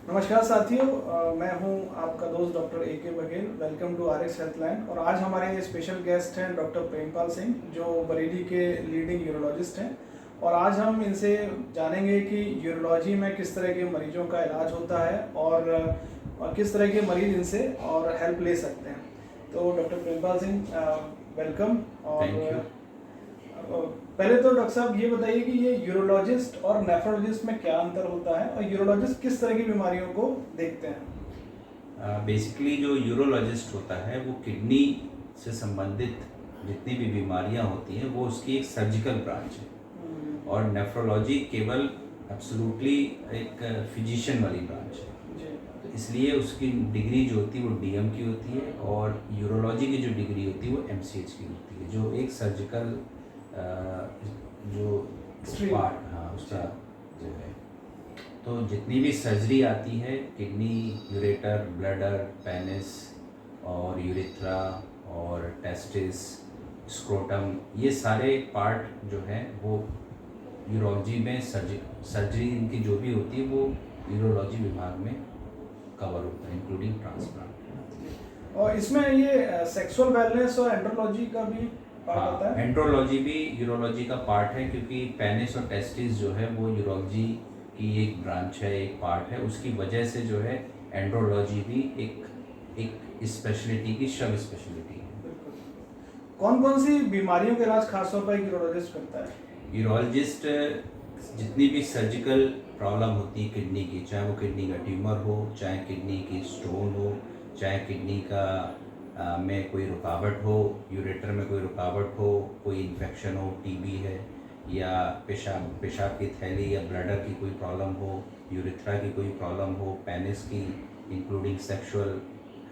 नमस्कार साथियों, मैं हूं आपका दोस्त doctor A K Baghel. Welcome to RX healthline. और आज हमारे स्पेशल गेस्ट हैं डॉक्टर प्रेमपाल सिंह, जो बरेली के लीडिंग यूरोलॉजिस्ट हैं। और आज हम इनसे जानेंगे कि यूरोलॉजी में किस तरह के मरीजों का इलाज होता है और किस तरह के मरीज इनसे और हेल्प ले सकते हैं। तो डॉक्टर प्रेमपाल सिंह, वेलकम। और पहले तो डॉक्टर साहब ये बताइए कि ये यूरोलॉजिस्ट और नेफ्रोलॉजिस्ट में क्या अंतर होता है और यूरोलॉजिस्ट किस तरह की बीमारियों को देखते हैं। बेसिकली जो यूरोलॉजिस्ट होता है वो किडनी से संबंधित जितनी भी बीमारियां होती हैं वो उसकी एक सर्जिकल ब्रांच है। और नेफ्रोलॉजी केवल एब्सोल्युटली एक फिजिशियन वाली ब्रांच है। तो इसलिए उसकी डिग्री जो होती है वो डीएम की होती है, और यूरोलॉजी की जो डिग्री होती है वो एमसीएच की होती है, जो एक सर्जिकल जो पार्ट, हाँ, उसका जो है। तो जितनी भी सर्जरी आती है, किडनी, यूरेटर, ब्लडर, पेनिस और यूरेथ्रा और टेस्टिस, स्क्रोटम, ये सारे पार्ट जो है वो यूरोलॉजी में सर्जरी इनकी जो भी होती है वो यूरोलॉजी विभाग में कवर होता है, इंक्लूडिंग ट्रांसप्लांट। और इसमें ये सेक्सुअल वेलनेस और एंड्रोलॉजी का भी पार्ट आता है। एंड्रोलॉजी भी यूरोलॉजी का पार्ट है, क्योंकि पेनिस और टेस्टिस जो है वो यूरोलॉजी की एक ब्रांच है, एक पार्ट है। उसकी वजह से जो है एंड्रोलॉजी भी एक स्पेशलिटी की सब स्पेशलिटी है। कौन कौन सी बीमारियों का इलाज खासतौर पर यूरोलॉजिस्ट करता है। यूरोलॉजिस्ट जितनी भी सर्जिकल प्रॉब्लम होती है किडनी की, चाहे वो किडनी का ट्यूमर हो, चाहे किडनी की स्टोन हो, चाहे किडनी का में कोई रुकावट हो, यूरेटर में कोई रुकावट हो, कोई इन्फेक्शन हो, टीबी है, या पेशाब की थैली या ब्लडर की कोई प्रॉब्लम हो, यूरेथ्रा की कोई प्रॉब्लम हो, पेनिस की, इंक्लूडिंग सेक्सुअल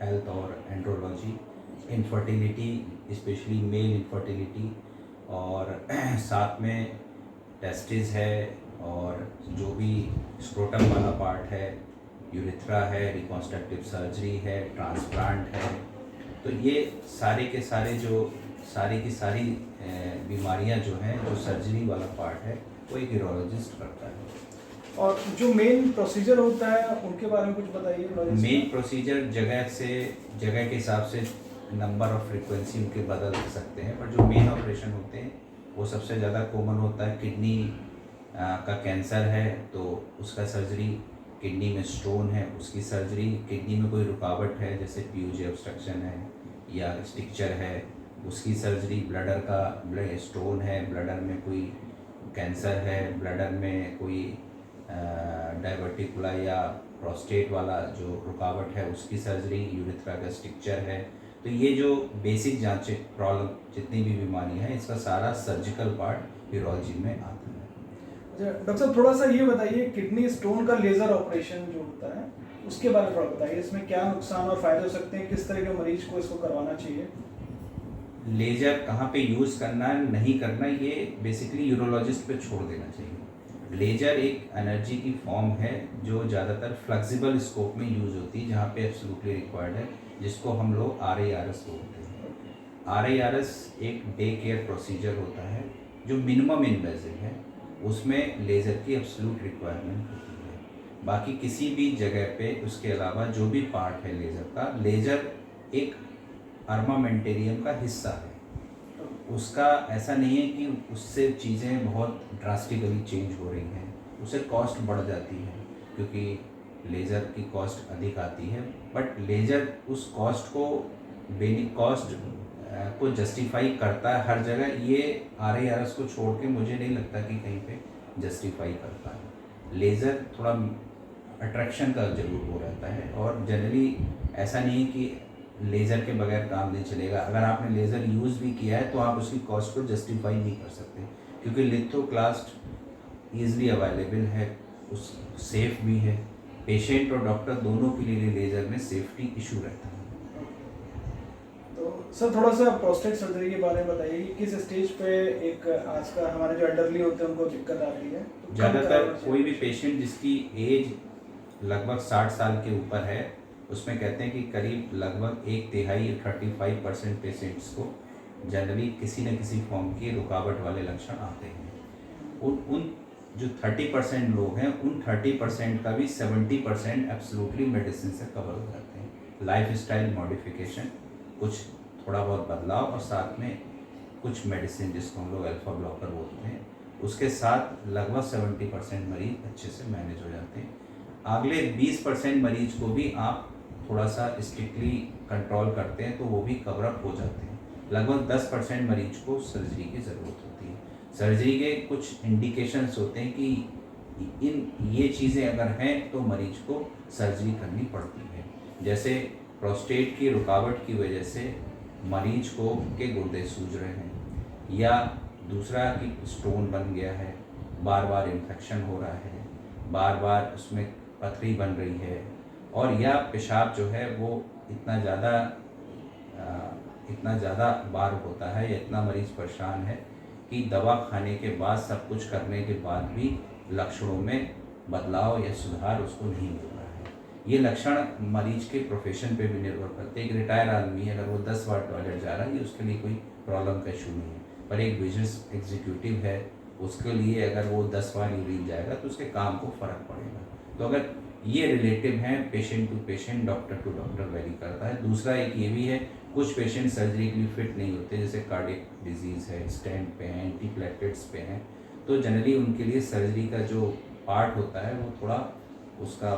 हेल्थ और andrology, infertility, specially male infertility, और साथ में टेस्टिस है, और जो भी स्क्रोटम वाला पार्ट है, यूरेथ्रा है, रिकॉन्स्ट्रक्टिव सर्जरी है, ट्रांसप्लांट है। तो ये सारे के सारे जो सारी की सारी बीमारियां जो हैं, जो सर्जरी वाला पार्ट है, वो एक यूरोलॉजिस्ट करता है। और जो मेन प्रोसीजर होता है उनके बारे में कुछ बताइए। मेन प्रोसीजर जगह के हिसाब से नंबर और फ्रीक्वेंसी उनके बदल सकते हैं, पर जो मेन ऑपरेशन होते हैं वो सबसे ज़्यादा कॉमन होता है। किडनी का कैंसर है तो उसका सर्जरी, किडनी में स्टोन है उसकी सर्जरी, किडनी में कोई रुकावट है जैसे पीयूजी ऑब्स्ट्रक्शन है या स्टिक्चर है उसकी सर्जरी, ब्लडर का ब्लड स्टोन है, ब्लडर में कोई कैंसर है, ब्लडर में कोई डायवर्टिकुला या प्रोस्टेट वाला जो रुकावट है उसकी सर्जरी, यूरेथ्रा का स्टिक्चर है। तो ये जो बेसिक जांच प्रॉब्लम जितनी भी बीमारी है, इसका सारा सर्जिकल पार्ट यूरोलॉजी में आता है। डॉक्टर साहब, थोड़ा सा ये बताइए, किडनी स्टोन का लेजर ऑपरेशन जो होता है उसके बारे में थोड़ा बताइए। इसमें क्या नुकसान और फायदे हो सकते हैं, किस तरह के मरीज को इसको करवाना चाहिए। लेजर कहाँ पे यूज़ करना है नहीं करना, ये बेसिकली यूरोलॉजिस्ट पे छोड़ देना चाहिए। लेजर एक एनर्जी की फॉर्म है जो ज़्यादातर फ्लेक्सिबल स्कोप में यूज़ होती है, जहाँ पे एब्सोल्युटली रिक्वायर्ड है, जिसको हम लोग RIRS बोलते हैं। RIRS एक डे केयर प्रोसीजर होता है जो मिनिमम इन्वेजिव है, उसमें लेज़र की एब्सोल्यूट रिक्वायरमेंट होती है। बाकी किसी भी जगह पे उसके अलावा जो भी पार्ट है लेज़र का, लेज़र एक आर्मामेंटेरियम का हिस्सा है। उसका ऐसा नहीं है कि उससे चीज़ें बहुत ड्रास्टिकली चेंज हो रही हैं, उससे कॉस्ट बढ़ जाती है क्योंकि लेज़र की कॉस्ट अधिक आती है, बट लेज़र उस कॉस्ट को जस्टिफाई करता है हर जगह। ये RIRS को छोड़ के मुझे नहीं लगता कि कहीं पे जस्टिफाई करता है। लेज़र थोड़ा अट्रैक्शन का जरूर हो रहता है, और जनरली ऐसा नहीं है कि लेज़र के बगैर काम नहीं चलेगा। अगर आपने लेज़र यूज़ भी किया है तो आप उसकी कॉस्ट को जस्टिफाई नहीं कर सकते, क्योंकि लिथोक्लास्ट ईज़िली अवेलेबल है, उस सेफ भी है। पेशेंट और डॉक्टर दोनों के लिए लेज़र में सेफ्टी इशू रहता है। तो सर, थोड़ा सा प्रोस्टेट सर्जरी के बारे में बताइए कि किस स्टेज पे एक आज का हमारे जो एल्डरली होते हैं उनको दिक्कत आती है। तो ज़्यादातर कोई भी पेशेंट जिसकी एज लगभग 60 साल के ऊपर है, उसमें कहते हैं कि करीब लगभग 1/3 35% पेशेंट्स को जनरली किसी न किसी फॉर्म की रुकावट वाले लक्षण आते हैं। उन जो 30% लोग हैं उन 30% का भी 70% एब्सोल्युटली मेडिसिन से कवर हो जाते हैं। लाइफ स्टाइल मॉडिफिकेशन, कुछ थोड़ा बहुत बदलाव और साथ में कुछ मेडिसिन जिसको हम लोग अल्फा ब्लॉकर बोलते हैं, उसके साथ लगभग 70% मरीज अच्छे से मैनेज हो जाते हैं। अगले 20% मरीज को भी आप थोड़ा सा स्ट्रिक्टली कंट्रोल करते हैं तो वो भी कवर अप हो जाते हैं। लगभग 10% मरीज को सर्जरी की ज़रूरत होती है। सर्जरी के कुछ इंडिकेशंस होते हैं कि ये चीज़ें अगर हैं तो मरीज को सर्जरी करनी पड़ती है। जैसे प्रोस्टेट की रुकावट की वजह से मरीज को के गुर्दे सूज रहे हैं, या दूसरा कि स्टोन बन गया है, बार बार इन्फेक्शन हो रहा है, बार बार उसमें पथरी बन रही है, और या पेशाब जो है वो इतना ज़्यादा बार होता है या इतना मरीज़ परेशान है कि दवा खाने के बाद, सब कुछ करने के बाद भी लक्षणों में बदलाव या सुधार उसको नहीं मिल रहा है। ये लक्षण मरीज के प्रोफेशन पे भी निर्भर करते हैं। एक रिटायर आदमी है, अगर वो 10 बार टॉयलेट जा रहा है, ये उसके लिए कोई प्रॉब्लम का इशू नहीं है। पर एक बिजनेस एग्जीक्यूटिव है, उसके लिए अगर वो 10 बार यूरिन जाएगा तो उसके काम को फ़र्क पड़ेगा। तो अगर ये रिलेटिव हैं, patient to patient, doctor to doctor vary करता है। दूसरा एक ये भी है, कुछ पेशेंट सर्जरी के लिए फिट नहीं होते, जैसे कार्डियक डिजीज़ है, स्टेंट पे हैं, एंटीप्लेटलेट्स पे हैं, तो जनरली उनके लिए सर्जरी का जो पार्ट होता है वो थोड़ा उसका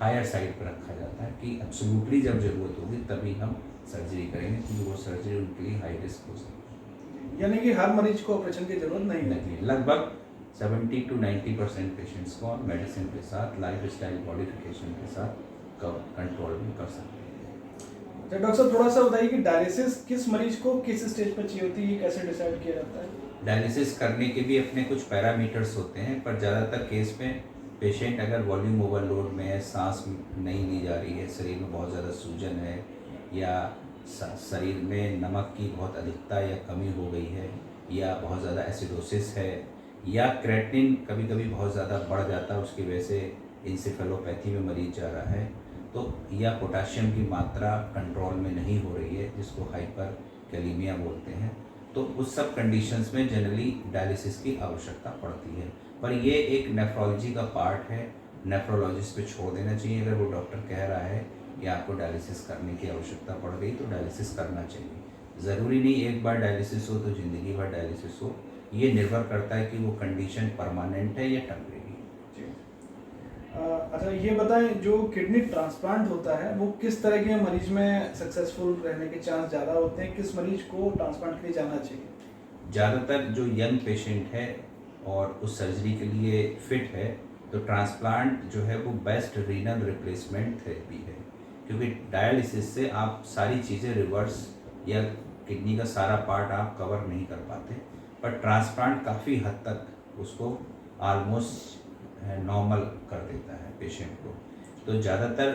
हायर साइड पर रखा जाता है कि एब्सोल्युटली जब ज़रूरत होगी तभी हम सर्जरी करेंगे, क्योंकि वो सर्जरी उनके लिए हाई रिस्क हो सकती है। यानी कि हर मरीज को ऑपरेशन की जरूरत नहीं है। नहीं, लगभग 70 to 90% पेशेंट्स को मेडिसिन के साथ, लाइफ स्टाइल मॉडिफिकेशन के साथ कंट्रोल भी कर सकते हैं। तो डॉक्टर साहब थोड़ा सा बताइए कि डायलिसिस किस मरीज को किस स्टेज पर चाहिए होती है, ये कैसे डिसाइड किया जाता है? डायलिसिस करने के भी अपने कुछ पैरामीटर्स होते हैं, पर ज़्यादातर केस में पेशेंट अगर वॉल्यूम ओवरलोड में है, सांस नहीं ली जा रही है, शरीर में बहुत ज़्यादा सूजन है, या शरीर में नमक की बहुत अधिकता या कमी हो गई है, या बहुत ज़्यादा एसिडोसिस है, या क्रेटिनिन कभी कभी बहुत ज़्यादा बढ़ जाता है, उसकी वजह से इंसेफेलोपैथी में मरीज जा रहा है, तो या पोटाशियम की मात्रा कंट्रोल में नहीं हो रही है, जिसको हाइपर कैलीमिया बोलते हैं, तो उस सब कंडीशंस में जनरली डायलिसिस की आवश्यकता पड़ती है। पर ये एक नेफ्रोलॉजी का पार्ट है, नेफ्रोलॉजिस्ट पे छोड़ देना चाहिए। अगर वो डॉक्टर कह रहा है कि आपको डायलिसिस करने की आवश्यकता पड़ गई तो डायलिसिस करना चाहिए। ज़रूरी नहीं एक बार डायलिसिस हो तो ज़िंदगी भर डायलिसिस हो, ये निर्भर करता है कि वो कंडीशन परमानेंट है या टेम्परेरी। अच्छा ये बताएं, जो किडनी ट्रांसप्लांट होता है वो किस तरह के मरीज में सक्सेसफुल रहने के चांस ज़्यादा होते हैं, किस मरीज को ट्रांसप्लांट के लिए जाना चाहिए? ज़्यादातर जो यंग पेशेंट है और उस सर्जरी के लिए फिट है, तो ट्रांसप्लांट जो है वो बेस्ट रीनल रिप्लेसमेंट थेरेपी है, क्योंकि डायलिसिस से आप सारी चीज़ें रिवर्स या किडनी का सारा पार्ट आप कवर नहीं कर पाते, पर ट्रांसप्लांट काफ़ी हद तक उसको ऑलमोस्ट नॉर्मल कर देता है पेशेंट को। तो ज़्यादातर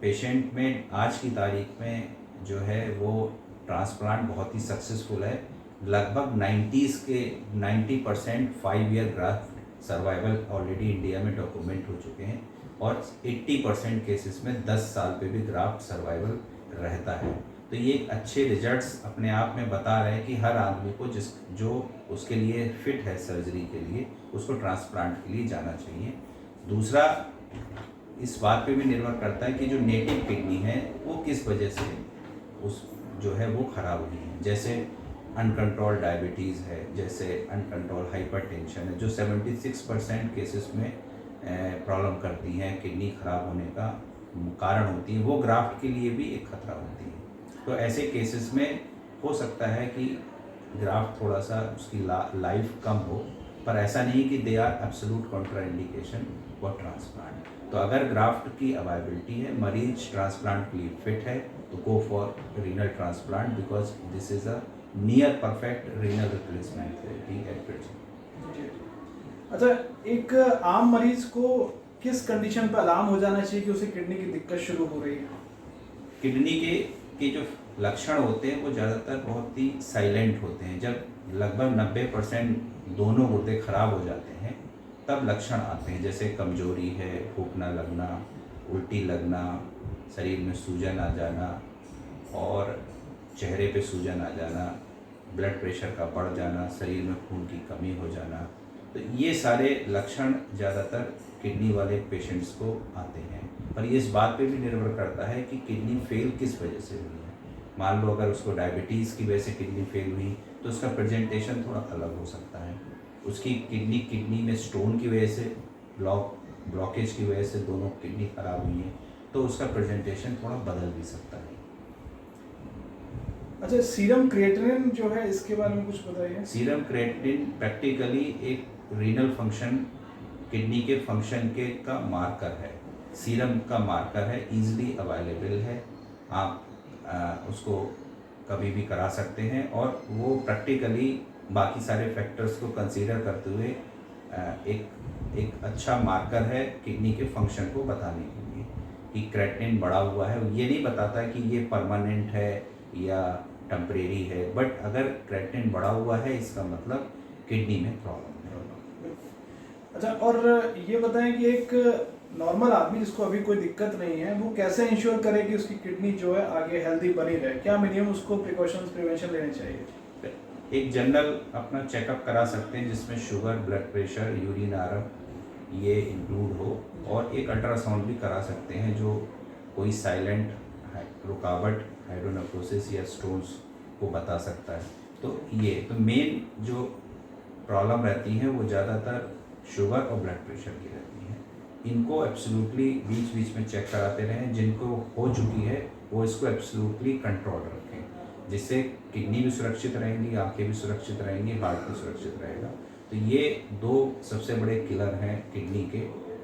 पेशेंट में आज की तारीख में जो है वो ट्रांसप्लांट बहुत ही सक्सेसफुल है। लगभग 90% 5 year graft survival already India में डॉक्यूमेंट हो चुके हैं, और 80% केसेस में 10 साल पे भी ग्राफ्ट सर्वाइवल रहता है। तो ये एक अच्छे रिजल्ट्स अपने आप में बता रहे हैं कि हर आदमी को जो उसके लिए फिट है सर्जरी के लिए, उसको ट्रांसप्लांट के लिए जाना चाहिए। दूसरा, इस बात पे भी निर्भर करता है कि जो नेटिव किडनी है वो किस वजह से उस जो है वो ख़राब हुई है। जैसे अनकंट्रोल डायबिटीज़ है, जैसे अनकंट्रोल हाइपरटेंशन है, जो 76% केसेस में प्रॉब्लम करती हैं, किडनी ख़राब होने का कारण होती है, वो ग्राफ्ट के लिए भी एक खतरा होती है। तो ऐसे केसेस में हो सकता है कि ग्राफ्ट थोड़ा सा उसकी लाइफ कम हो, पर ऐसा नहीं कि they are absolute contraindication for transplant. तो अगर ग्राफ्ट की अवेलेबिलिटी है, मरीज ट्रांसप्लांट के लिए फिट है, तो go for renal transplant, because this is a near perfect renal replacement therapy at present. अच्छा, एक आम मरीज को किस कंडीशन पर अलार्म हो जाना चाहिए कि उसे किडनी की दिक्कत शुरू हो रही है? किडनी के जो लक्षण होते हैं वो ज़्यादातर बहुत ही साइलेंट होते हैं। जब लगभग 90% दोनों गुर्दे खराब हो जाते हैं तब लक्षण आते हैं, जैसे कमजोरी है, भूख न लगना, उल्टी लगना, शरीर में सूजन आ जाना, और चेहरे पे सूजन आ जाना, ब्लड प्रेशर का बढ़ जाना, शरीर में खून की कमी हो जाना, तो ये सारे लक्षण ज़्यादातर किडनी वाले पेशेंट्स को आते हैं। पर ये इस बात पे भी निर्भर करता है कि किडनी फेल किस वजह से हुई है। मान लो अगर उसको डायबिटीज़ की वजह से किडनी फेल हुई तो उसका प्रेजेंटेशन थोड़ा अलग हो सकता है। उसकी किडनी में स्टोन की वजह से ब्लॉकेज की वजह से दोनों किडनी खराब हुई है तो उसका प्रेजेंटेशन थोड़ा बदल भी सकता है। अच्छा, सीरम क्रिएटिनिन जो है इसके बारे में कुछ बताइए। सीरम क्रिएटिनिन प्रैक्टिकली एक रीनल फंक्शन, किडनी के फंक्शन के का मार्कर है, सीरम का मार्कर है, इजीली अवेलेबल है, आप उसको कभी भी करा सकते हैं और वो प्रैक्टिकली बाकी सारे फैक्टर्स को कंसीडर करते हुए एक अच्छा मार्कर है किडनी के फंक्शन को बताने के लिए कि क्रेटिनिन बढ़ा हुआ है। ये नहीं बताता कि ये परमानेंट है या टेम्परेरी है, बट अगर क्रेटिनिन बढ़ा हुआ है इसका मतलब किडनी में प्रॉब्लम है। अच्छा, और ये बताएं कि एक नॉर्मल आदमी जिसको अभी कोई दिक्कत नहीं है वो कैसे इंश्योर करे कि उसकी किडनी जो है आगे हेल्दी बनी रहे? क्या मिनिमम उसको प्रिकॉशंस प्रिवेंशन लेने चाहिए? एक जनरल अपना चेकअप करा सकते हैं जिसमें शुगर, ब्लड प्रेशर, यूरिन आरम ये इंक्लूड हो, और एक अल्ट्रासाउंड भी करा सकते हैं जो कोई साइलेंट रुकावट, हाइड्रोनेफ्रोसिस या स्टोन्स को बता सकता है। तो मेन जो प्रॉब्लम रहती है वो ज़्यादातर शुगर और ब्लड प्रेशर की रहती है। इनको एब्सोल्युटली बीच बीच में चेक कराते रहें। जिनको हो चुकी है वो इसको एब्सोल्युटली कंट्रोल रखें, जिससे किडनी भी सुरक्षित रहेंगी, आंखें भी सुरक्षित रहेंगी, हार्ट भी सुरक्षित रहेगा। तो ये दो सबसे बड़े किलर हैं किडनी के,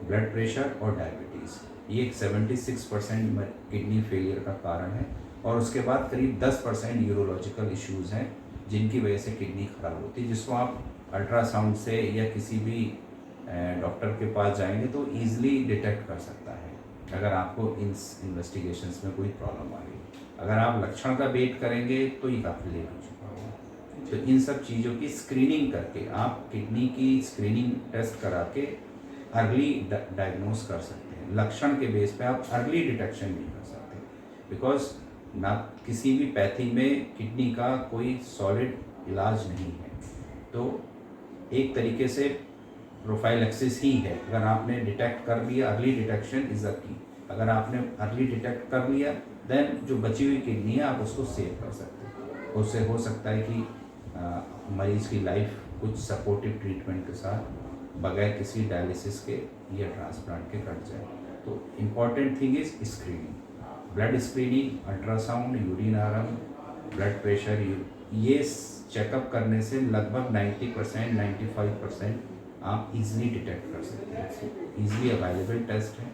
ब्लड प्रेशर और डायबिटीज़। ये एक 76% किडनी फेलियर का कारण है, और उसके बाद करीब 10% यूरोलॉजिकल इश्यूज़ हैं जिनकी वजह से किडनी खराब होती है, जिसको आप अल्ट्रासाउंड से या किसी भी डॉक्टर के पास जाएंगे तो ईजिली डिटेक्ट कर सकता है अगर आपको इन इन्वेस्टिगेशंस में कोई प्रॉब्लम आ रही है। अगर आप लक्षण का वेट करेंगे तो ये काफ़ी लेट हो चुका होगा। तो इन सब चीज़ों की स्क्रीनिंग करके आप किडनी की स्क्रीनिंग टेस्ट करा के अर्ली डायग्नोस कर सकते हैं। लक्षण के बेस पे आप अर्ली डिटेक्शन भी कर सकते हैं, बिकॉज ना किसी भी पैथी में किडनी का कोई सॉलिड इलाज नहीं है। तो एक तरीके से प्रोफाइलैक्सिस ही है। अगर आपने डिटेक्ट कर लिया, early detection is the key. अगर आपने अर्ली डिटेक्ट कर लिया देन जो बची हुई किडनी है आप उसको सेव कर सकते हैं। उससे हो सकता है कि मरीज़ की लाइफ कुछ सपोर्टिव ट्रीटमेंट के साथ बगैर किसी डायलिसिस के या ट्रांसप्लांट के कट जाए। तो important thing is screening, blood screening, ultrasound, urine आरम, ब्लड प्रेशर, ये चेकअप करने से लगभग 90%, 95% आप इजीली डिटेक्ट कर सकते हैं। इजीली अवेलेबल टेस्ट है,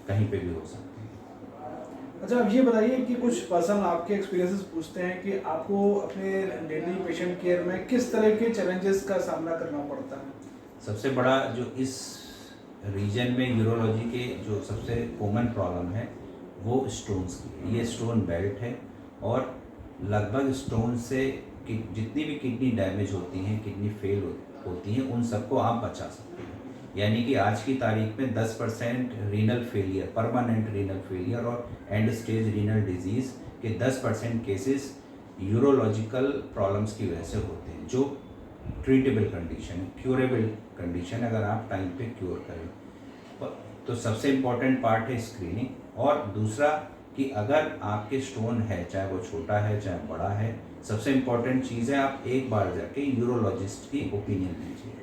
कहीं पे भी हो सकते हैं। अच्छा, अब ये बताइए कि कुछ पर्सन आपके एक्सपीरियंसेस पूछते हैं कि आपको अपने डेली पेशेंट केयर में किस तरह के चैलेंजेस का सामना करना पड़ता है? सबसे बड़ा जो इस रीजन में यूरोलॉजी के जो सबसे कॉमन प्रॉब्लम है वो स्टोन्स की है। ये स्टोन बेल्ट है, और लगभग स्टोन से जितनी भी किडनी डैमेज होती हैं, किडनी फेल होती हैं, उन सबको आप बचा सकते हैं। यानी कि आज की तारीख में 10% renal failure, permanent renal failure और एंड स्टेज रीनल डिजीज़ के 10% केसेस यूरोलॉजिकल प्रॉब्लम्स की वजह से होते हैं, जो ट्रीटेबल कंडीशन, क्यूरेबल कंडीशन अगर आप टाइम पे क्योर करें। तो सबसे इम्पॉर्टेंट पार्ट है स्क्रीनिंग, और दूसरा कि अगर आपके स्टोन है, चाहे वो छोटा है चाहे बड़ा है, सबसे इम्पॉर्टेंट चीज़ है आप एक बार जाके यूरोलॉजिस्ट की ओपिनियन लीजिए।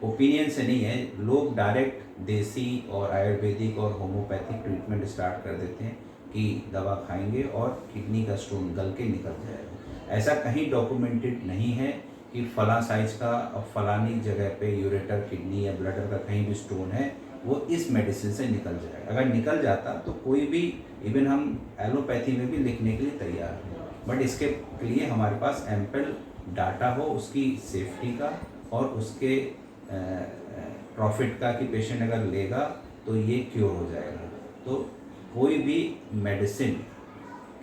ओपिनियन से नहीं है, लोग डायरेक्ट देसी और आयुर्वेदिक और होम्योपैथिक ट्रीटमेंट स्टार्ट कर देते हैं कि दवा खाएंगे और किडनी का स्टोन गल के निकल जाएगा। ऐसा कहीं डॉक्यूमेंटेड नहीं है कि फला साइज का और फलानी जगह पे यूरेटर, किडनी या ब्लडर का कहीं भी स्टोन है वो इस मेडिसिन से निकल जाएगा। अगर निकल जाता तो कोई भी, इवन हम एलोपैथी में भी लिखने के लिए तैयार हैं, बट इसके लिए हमारे पास एम्पल डाटा हो उसकी सेफ्टी का और उसके प्रॉफिट का, कि पेशेंट अगर लेगा तो ये क्योर हो जाएगा। तो कोई भी मेडिसिन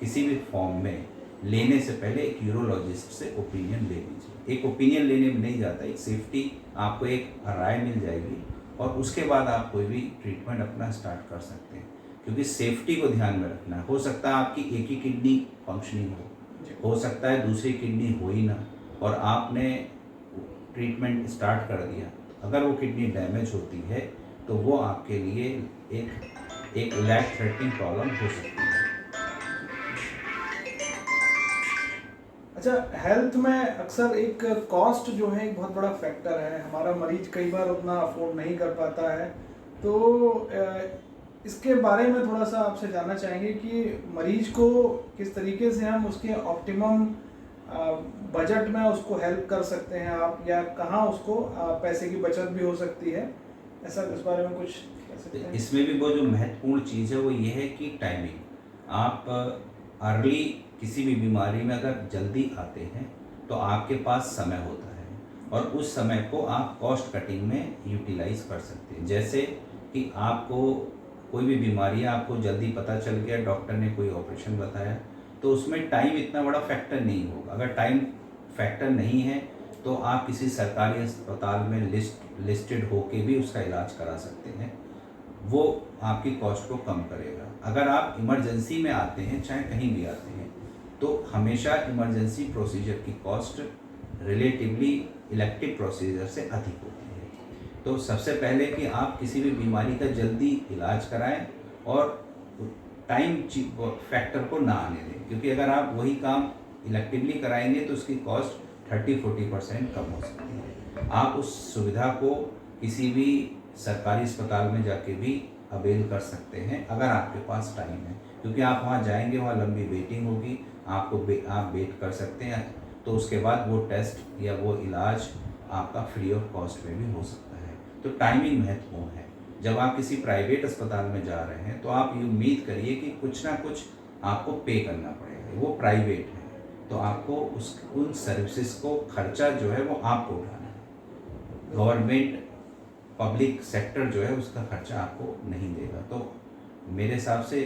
किसी भी फॉर्म में लेने से पहले एक यूरोलॉजिस्ट से ओपिनियन ले लीजिए। एक ओपिनियन लेने में नहीं जाता, एक सेफ्टी आपको एक राय मिल जाएगी, और उसके बाद आप कोई भी ट्रीटमेंट अपना स्टार्ट कर सकते हैं, क्योंकि सेफ्टी को ध्यान में रखना है। हो सकता है आपकी एक ही किडनी फंक्शनिंग हो सकता है दूसरी किडनी हो ही ना, और आपने ट्रीटमेंट स्टार्ट कर दिया अगर वो किडनी डैमेज होती है तो वो आपके लिए एक लाइफ थ्रेटनिंग प्रॉब्लम हो सकती है। अच्छा, हेल्थ में अक्सर एक कॉस्ट जो है एक बहुत बड़ा फैक्टर है। हमारा मरीज कई बार उतना अफोर्ड नहीं कर पाता है, तो इसके बारे में थोड़ा सा आपसे जानना चाहेंगे कि मरीज को किस तरीके से हम उसके ऑप्टिमम बजट में उसको हेल्प कर सकते हैं आप, या कहाँ उसको पैसे की बचत भी हो सकती है, ऐसा इस बारे में कुछ कह सकते हैं? इसमें भी वो जो महत्वपूर्ण चीज़ है वो ये है कि टाइमिंग। आप अर्ली किसी भी बीमारी में अगर जल्दी आते हैं तो आपके पास समय होता है और उस समय को आप कॉस्ट कटिंग में यूटिलाइज कर सकते हैं। जैसे कि आपको कोई भी बीमारी है, आपको जल्दी पता चल गया, डॉक्टर ने कोई ऑपरेशन बताया, तो उसमें टाइम इतना बड़ा फैक्टर नहीं होगा। अगर टाइम फैक्टर नहीं है तो आप किसी सरकारी अस्पताल में लिस्टेड होके भी उसका इलाज करा सकते हैं, वो आपकी कॉस्ट को कम करेगा। अगर आप इमरजेंसी में आते हैं, चाहे कहीं भी आते हैं, तो हमेशा इमरजेंसी प्रोसीजर की कॉस्ट रिलेटिवली इलेक्टिव प्रोसीजर से अधिक होती है। तो सबसे पहले कि आप किसी भी बीमारी का जल्दी इलाज कराएं और टाइम फैक्टर को ना आने दें, क्योंकि अगर आप वही काम इलेक्टिवली कराएंगे तो उसकी कॉस्ट 30-40% कम हो सकती है। आप उस सुविधा को किसी भी सरकारी अस्पताल में जाके भी अवेल कर सकते हैं अगर आपके पास टाइम है, क्योंकि आप वहाँ जाएंगे, वहाँ लंबी वेटिंग होगी, आप वेट कर सकते हैं, तो उसके बाद वो टेस्ट या वो इलाज आपका फ्री ऑफ कॉस्ट में भी हो सकता है। तो टाइमिंग महत्वपूर्ण है। जब आप किसी प्राइवेट अस्पताल में जा रहे हैं तो आप ये उम्मीद करिए कि कुछ ना कुछ आपको पे करना पड़ेगा, वो प्राइवेट है, तो आपको उन सर्विसेज को खर्चा जो है वो आपको उठाना है। गवर्नमेंट पब्लिक सेक्टर जो है उसका खर्चा आपको नहीं देगा। तो मेरे हिसाब से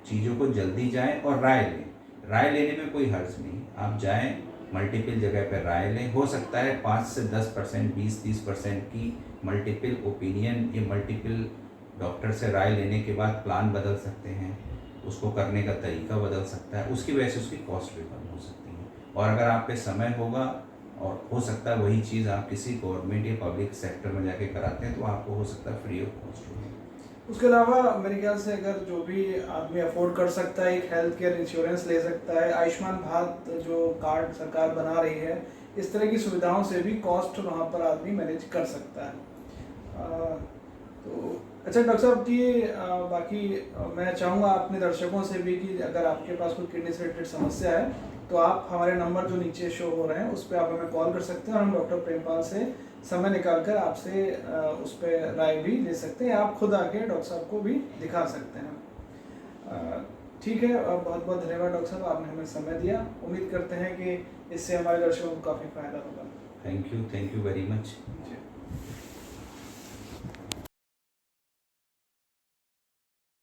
चीज़ों को जल्दी जाएं और राय लें। राय लेने में कोई हर्ज नहीं, आप जाएं, मल्टीपल जगह पर राय लें। हो सकता है 5 से 10%, 20-30% की मल्टीपल ओपिनियन या मल्टीपल डॉक्टर से राय लेने के बाद प्लान बदल सकते हैं, उसको करने का तरीका बदल सकता है, उसकी वजह से उसकी कॉस्ट भी कम हो सकती है। और अगर आप पे समय होगा और हो सकता है वही चीज़ आप किसी गवर्नमेंट या पब्लिक सेक्टर में जाके कराते हैं तो आपको हो सकता है फ्री ऑफ कॉस्ट होगी। उसके अलावा मेरे ख्याल से अगर जो भी आदमी अफोर्ड कर सकता है, एक हेल्थ केयर इंश्योरेंस ले सकता है। आयुष्मान भारत जो कार्ड सरकार बना रही है, इस तरह की सुविधाओं से भी कॉस्ट वहाँ पर आदमी मैनेज कर सकता है। तो अच्छा डॉक्टर साहब कि बाकी मैं चाहूँगा अपने दर्शकों से भी कि अगर आपके पास कोई किडनी से रिलेटेड समस्या है तो आप हमारे नंबर जो नीचे शो हो रहे हैं उस पर आप हमें कॉल कर सकते हैं और हम डॉक्टर प्रेमपाल से समय निकालकर आपसे उस पर राय भी ले सकते हैं। आप खुद आके डॉक्टर साहब को भी दिखा सकते हैं। ठीक है, बहुत बहुत धन्यवाद डॉक्टर साहब, आपने हमें समय दिया। उम्मीद करते हैं कि इससे हमारे दर्शकों को काफ़ी फायदा होगा। Thank you very much. Ji.